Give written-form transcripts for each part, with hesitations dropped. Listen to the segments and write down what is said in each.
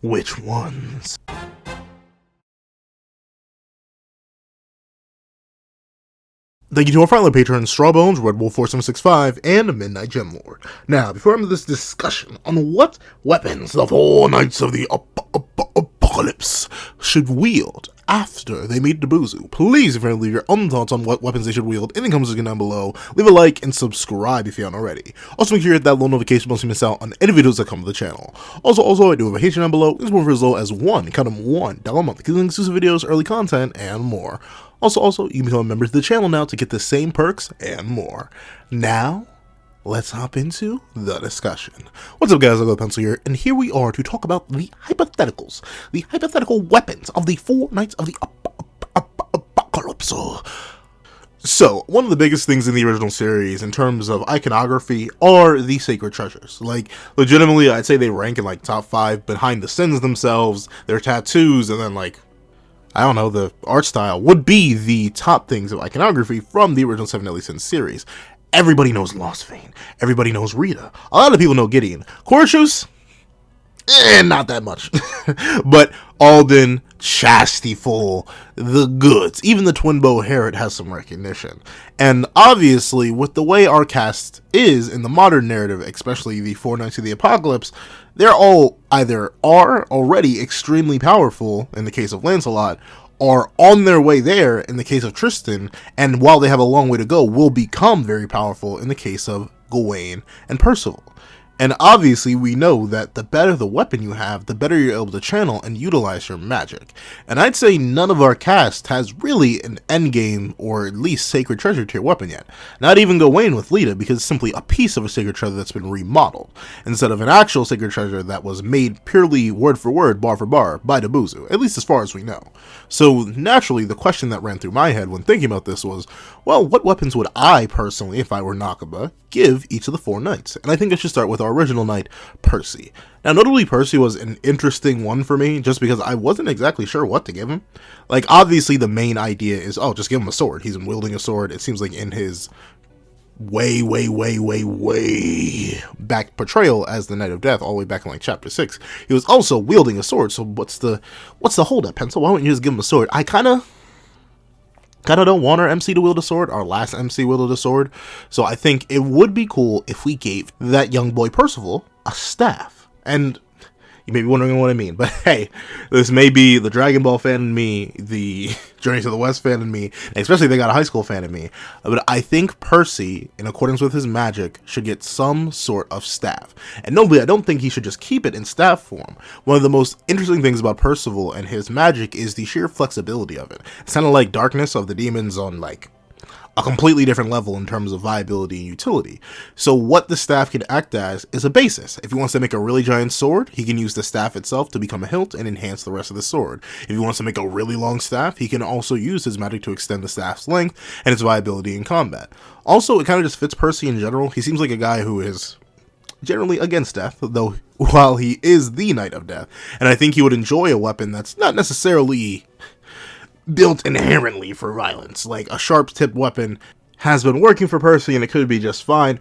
Which ones? Thank you to our final patrons, Strawbones, Red Wolf 4765, and Midnight Gemlord. Now, before I end this discussion on what weapons the four knights of the apocalypse should wield after they meet Dabuzu, please, if you leave your own thoughts on what weapons they should wield in the comments section down below, leave a like and subscribe if you haven't already. Also, make sure you hit that little notification bell so you miss out on any videos that come to the channel. Also, I do have a Patreon down below. It's more for as low as $1 a month, including exclusive videos, early content, and more. Also, you can become a member of the channel now to get the same perks and more. Now, let's hop into the discussion. What's up, guys? I got Pencil here, and here we are to talk about the hypotheticals, the hypothetical weapons of the four knights of the apocalypse. So, one of the biggest things in the original series in terms of iconography are the sacred treasures. Like, legitimately, I'd say they rank in like top 5 behind the sins themselves, their tattoos, and then like, I don't know, the art style would be the top things of iconography from the original Seven Deadly Sins series. Everybody knows Lost Vein. Everybody knows Rita. A lot of people know Gideon. Corchus? Not that much. But Alden, Chastieful, the goods. Even the Twin Bow Herod has some recognition. And obviously, with the way our cast is in the modern narrative, especially the Four Knights of the Apocalypse, they're all either are already extremely powerful, in the case of Lancelot, or on their way there, in the case of Tristan, and while they have a long way to go, will become very powerful in the case of Gawain and Percival. And obviously, we know that the better the weapon you have, the better you're able to channel and utilize your magic. And I'd say none of our cast has really an endgame or at least sacred treasure tier weapon yet. Not even Gawain with Lita, because it's simply a piece of a sacred treasure that's been remodeled, instead of an actual sacred treasure that was made purely word for word, bar for bar, by Dabuzu, at least as far as we know. So naturally, the question that ran through my head when thinking about this was, well, what weapons would I personally, if I were Nakaba, give each of the four knights? And I think I should start with our original knight, Percy. Now, notably, Percy was an interesting one for me, just because I wasn't exactly sure what to give him. Like, obviously, the main idea is, oh, just give him a sword. He's been wielding a sword. It seems like in his way back portrayal as the Knight of Death, all the way back in like chapter 6, he was also wielding a sword. So what's the hold up, Pencil? Why don't you just give him a sword? I kind of don't want our MC to wield a sword. Our last MC wielded a sword. So I think it would be cool if we gave that young boy Percival a staff. And you may be wondering what I mean, but hey, this may be the Dragon Ball fan in me, the Journey to the West fan in me, and especially they got a high school fan in me. But I think Percy, in accordance with his magic, should get some sort of staff. And notably, I don't think he should just keep it in staff form. One of the most interesting things about Percival and his magic is the sheer flexibility of it. It's kind of like Darkness of the Demons on like a completely different level in terms of viability and utility. So what the staff can act as is a basis. If he wants to make a really giant sword, he can use the staff itself to become a hilt and enhance the rest of the sword. If he wants to make a really long staff, he can also use his magic to extend the staff's length and its viability in combat. Also, it kind of just fits Percy in general. He seems like a guy who is generally against death, though while he is the Knight of Death. And I think he would enjoy a weapon that's not necessarily built inherently for violence. Like, a sharp-tipped weapon has been working for Percy, and it could be just fine.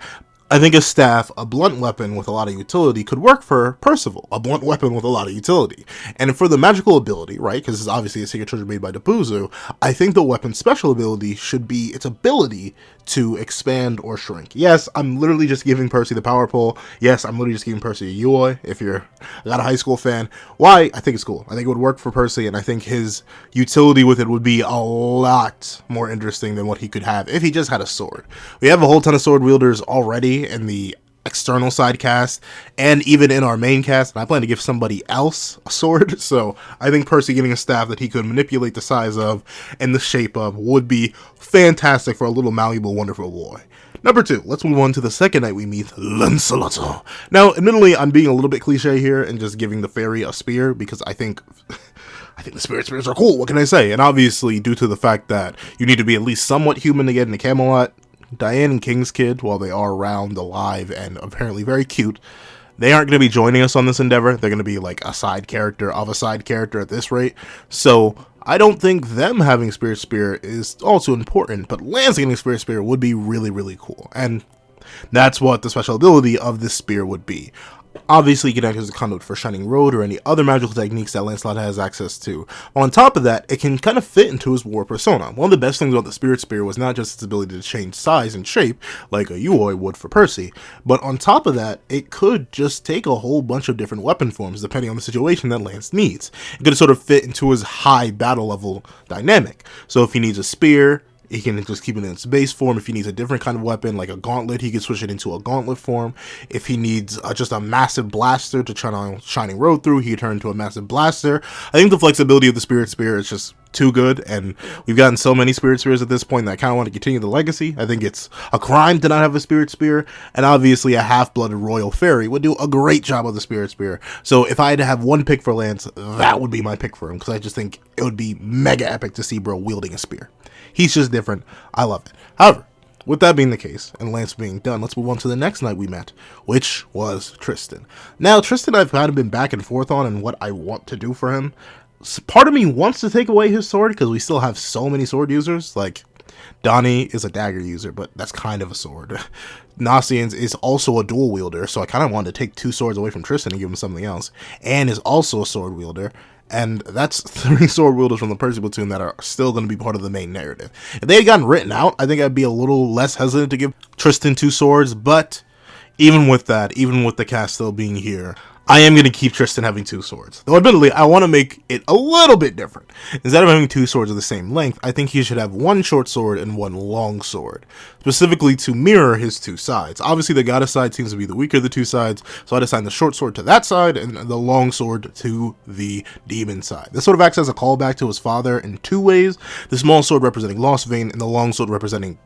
I think a staff, a blunt weapon with a lot of utility, could work for Percival, a blunt weapon with a lot of utility. And for the magical ability, right, because this is obviously a secret treasure made by Dabuzu, I think the weapon's special ability should be its ability to expand or shrink. Yes, I'm literally just giving Percy the power pole. Yes, I'm literally just giving Percy a UI, if you're not a high school fan. Why? I think it's cool. I think it would work for Percy, and I think his utility with it would be a lot more interesting than what he could have if he just had a sword. We have a whole ton of sword wielders already in the external side cast and even in our main cast, and I plan to give somebody else a sword. So I think Percy getting a staff that he could manipulate the size of and the shape of would be fantastic for a little malleable, wonderful boy. Number 2, let's move on to the second knight we meet, Lancelot. Now, admittedly, I'm being a little bit cliche here and just giving the fairy a spear because I think the spirit spears are cool. What can I say? And obviously, due to the fact that you need to be at least somewhat human to get into Camelot, Diane and King's Kid, while they are around alive and apparently very cute, they aren't going to be joining us on this endeavor. They're going to be like a side character of a side character at this rate. So I don't think them having Spirit Spear is also important, but Lance getting Spirit Spear would be really, really cool. And that's what the special ability of this spear would be. Obviously, he can act as a conduit for Shining Road or any other magical techniques that Lancelot has access to. On top of that, it can kind of fit into his war persona. One of the best things about the Spirit Spear was not just its ability to change size and shape, like a Uoi would for Percy, but on top of that, it could just take a whole bunch of different weapon forms depending on the situation that Lance needs. It could sort of fit into his high battle level dynamic. So if he needs a spear, he can just keep it in its base form. If he needs a different kind of weapon, like a gauntlet, he can switch it into a gauntlet form. If he needs just a massive blaster to turn on Shining Road through, he can turn into a massive blaster. I think the flexibility of the Spirit Spear is just too good, and we've gotten so many Spirit Spears at this point that I kind of want to continue the legacy. I think it's a crime to not have a Spirit Spear, and obviously a half-blooded Royal Fairy would do a great job of the Spirit Spear. So if I had to have one pick for Lance, that would be my pick for him, because I just think it would be mega epic to see bro wielding a spear. He's just different. I love it. However, with that being the case, and Lance being done, let's move on to the next knight we met, which was Tristan. Now, Tristan I've kind of been back and forth on and what I want to do for him. Part of me wants to take away his sword, because we still have so many sword users. Like, Donnie is a dagger user, but that's kind of a sword. Nasians is also a dual wielder, so I kind of wanted to take 2 swords away from Tristan and give him something else. Anne is also a sword wielder. And that's 3 sword wielders from the Percival platoon that are still going to be part of the main narrative. If they had gotten written out, I think I'd be a little less hesitant to give Tristan 2 swords. But even with that, even with the cast still being here, I am going to keep Tristan having 2 swords. Though admittedly, I want to make it a little bit different. Instead of having 2 swords of the same length, I think he should have 1 short sword and 1 long sword. Specifically to mirror his 2 sides. Obviously, the goddess side seems to be the weaker of the 2 sides, so I'd assign the short sword to that side and the long sword to the demon side. This sort of acts as a callback to his father in 2 ways. The small sword representing Lost Vein and the long sword representing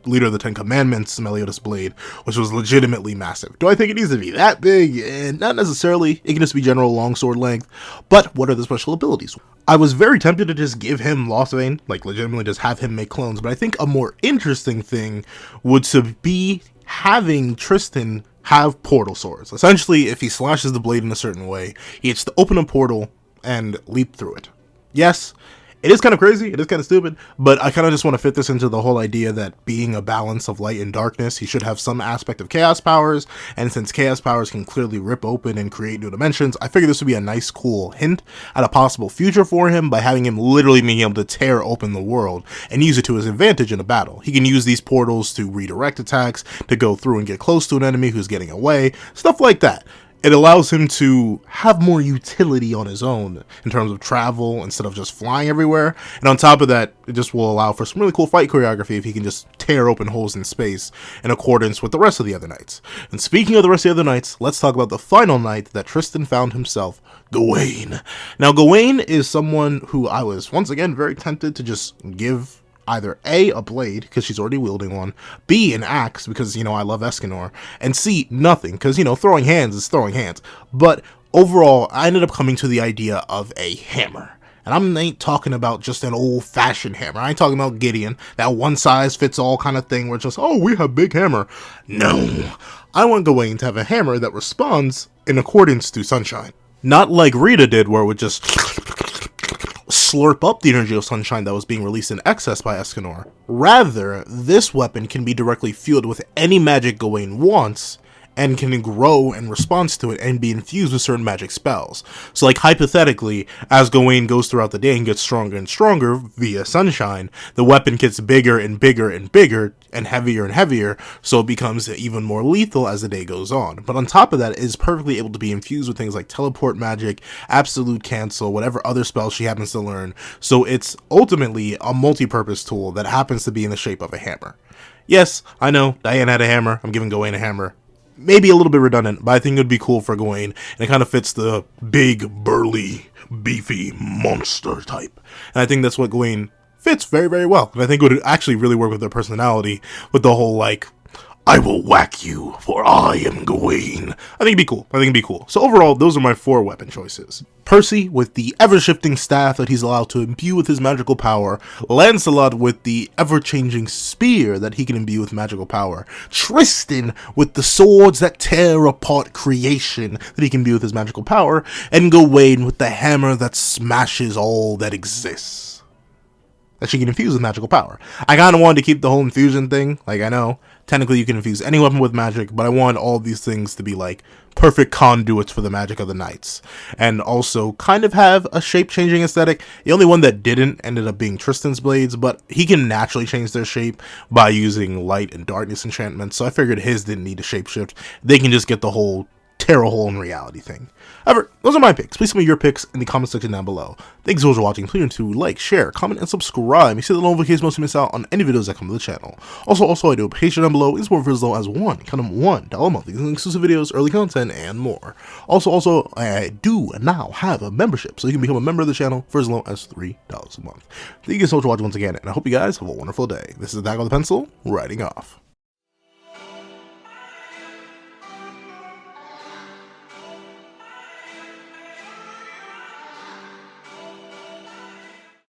leader of the 10 Commandments, Meliodas' blade, which was legitimately massive. Do I think it needs to be that big? Not necessarily. It can just be general longsword length. But what are the special abilities? I was very tempted to just give him Lost Vein, like legitimately just have him make clones, but I think a more interesting thing would to be having Tristan have portal swords. Essentially, if he slashes the blade in a certain way, he gets to open a portal and leap through it. Yes, it is kind of crazy, it is kind of stupid, but I kind of just want to fit this into the whole idea that being a balance of light and darkness, he should have some aspect of chaos powers, and since chaos powers can clearly rip open and create new dimensions, I figured this would be a nice, cool hint at a possible future for him by having him literally being able to tear open the world and use it to his advantage in a battle. He can use these portals to redirect attacks, to go through and get close to an enemy who's getting away, stuff like that. It allows him to have more utility on his own in terms of travel instead of just flying everywhere. And on top of that, it just will allow for some really cool fight choreography if he can just tear open holes in space in accordance with the rest of the other knights. And speaking of the rest of the other knights, let's talk about the final knight that Tristan found himself, Gawain. Now, Gawain is someone who I was, once again, very tempted to just give either A, a blade, because she's already wielding one, B, an axe, because, you know, I love Escanor, and C, nothing, because, you know, throwing hands is throwing hands. But overall, I ended up coming to the idea of a hammer. And I ain't talking about just an old-fashioned hammer. I ain't talking about Gideon, that one-size-fits-all kind of thing where it's just, oh, we have big hammer. No. I want Gawain to have a hammer that responds in accordance to sunshine. Not like Rita did, where it would just slurp up the energy of sunshine that was being released in excess by Escanor. Rather, this weapon can be directly fueled with any magic Gawain wants, and can grow in response to it and be infused with certain magic spells. So like hypothetically, as Gawain goes throughout the day and gets stronger and stronger via sunshine, the weapon gets bigger and bigger and bigger and heavier, so it becomes even more lethal as the day goes on. But on top of that, it is perfectly able to be infused with things like teleport magic, absolute cancel, whatever other spells she happens to learn. So it's ultimately a multi-purpose tool that happens to be in the shape of a hammer. Yes, I know, Diane had a hammer, I'm giving Gawain a hammer. Maybe a little bit redundant, but I think it would be cool for Gawain, and it kind of fits the big, burly, beefy monster type. And I think that's what Gawain fits very, very well. And I think it would actually really work with their personality, with the whole, like, I will whack you, for I am Gawain. I think it'd be cool. So overall, those are my 4 weapon choices. Percy with the ever-shifting staff that he's allowed to imbue with his magical power. Lancelot with the ever-changing spear that he can imbue with magical power. Tristan with the swords that tear apart creation that he can imbue with his magical power. And Gawain with the hammer that smashes all that exists. that she can infuse with magical power. I kind of wanted to keep the whole infusion thing. Like, I know technically you can infuse any weapon with magic, but I wanted all these things to be like perfect conduits for the magic of the knights, and also kind of have a shape-changing aesthetic. The only one that didn't ended up being Tristan's blades, but he can naturally change their shape by using light and darkness enchantments, so I figured his didn't need a shapeshift. They can just get the whole tear a hole in reality thing. However, those are my picks. Please tell me your picks in the comment section down below. Thanks so much for watching. Please remember to like, share, comment, and subscribe. You see the notifications most to miss out on any videos that come to the channel. Also, I do a Patreon down below. It's more for as low as $1 monthly, exclusive videos, early content, and more. Also, I do now have a membership, so you can become a member of the channel for as low as $3 a month. Thank you so much for watching once again, and I hope you guys have a wonderful day. This is the Dagger with the Pencil, writing off.